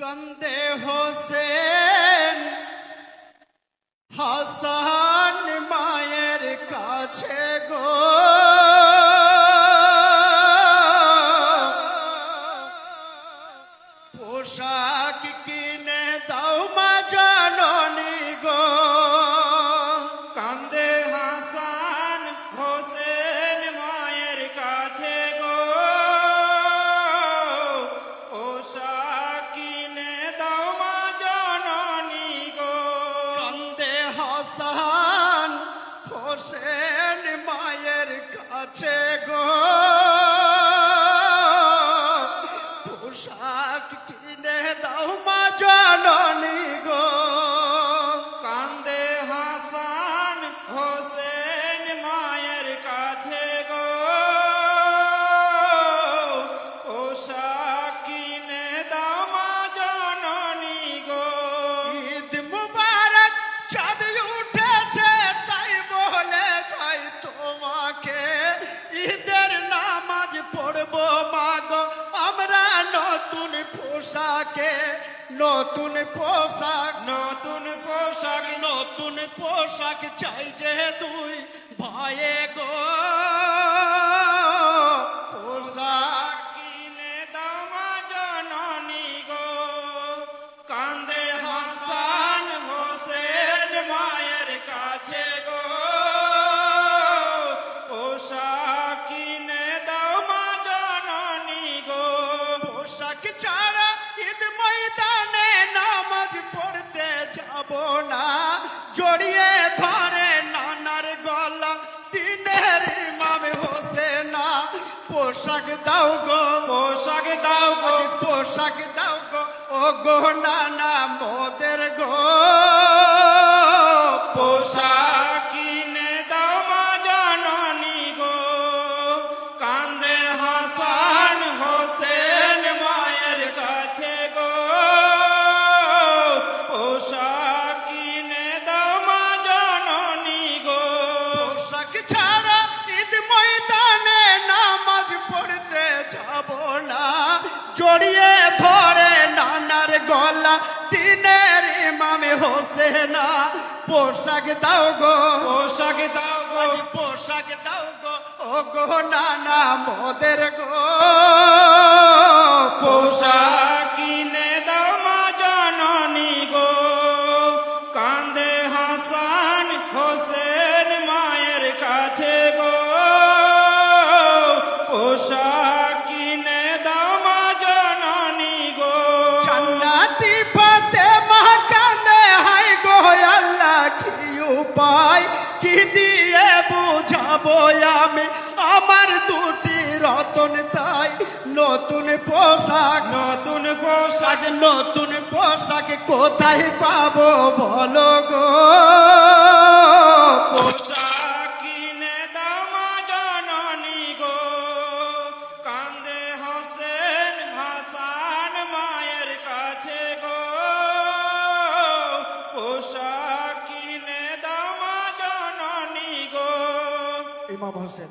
কান্দে হোসেন হাসান মায়ের কাছে গো, পোশাক কিনে দাও মা জননী গো। কান্দে হাসান হোসেন মায়ের কাছে গো, পোশাক কিনে দাও মা জননী গো। কান্দে হাসান হোসেন মায়ের কাছে গো, পোশাক কিনে দাও মা জননী গো। কান্দে হাসান হোসেন মায়ের কাছে গো, পোশাক কিনে দাও মা জননী গো। ঈদ মুবারক চাঁদ উঠেছে তাই বলে যাই তোমাকে, ঈদের নামাজ পড়বো মাগো আমরা নতুন পোশাকে। নতুন পোশাক নতুন পোশাক নতুন পোশাক চাই যে তুই ভাইয়ে গো, পোশাক কিনে দাও মা জননী গো। কান্দে হাসান হোসেন মায়ের কাছে গো, পোশাক কিনে দাও মা জননী গো। পোশাক ছাড়া ঈদ ময়দানে নামাজ পড়তে যাব না, জড়িয়ে ধরে নানার গলা দিনের ইমাম হোসেনা। পোশাক দাও গো, পোশাক দাও গো, পোশাক দাও গো ও গো নানা মোদের গো, পোশাক কিনে দাও মা জননী গো। কান্দে হাসান হোসেন মায়ের কাছে গো, পোশাক কিনে দাও মা জননী গো। পোশাক ছাড়া ঈদ ময়দানে নামাজ পড়তে যাব না, জড়িয়ে ধরে নানার গলা দিনের ইমাম হোসেনা। পোশাক দাও গো, পোশাক দাও গো, পোশাক দাও গো ও গো নানা মোদের গো, পোশাক কিনে দাও মা জননী গো। কান্দে হাসান হোসেন মায়ের কাছে গো, পোশাক কিনে দাও মা জননী গো। জান্নাতি ফাতেমা কান্দে হাই গো আল্লাহ কি উপায় কি দিয়ে বুঝাবো আমি আমার দুটি রতন তাই। নতুন পোশাক নতুন পোশাক নতুন পোশাক কোথায় পাবো বলো গো, পোশাক কিনে দাও মা জননী গো। কান্দে হোসেন হাসান মায়ের কাছে গো, পোশাক কিনে দাও মা জননী গো। ইমাম হোসেন।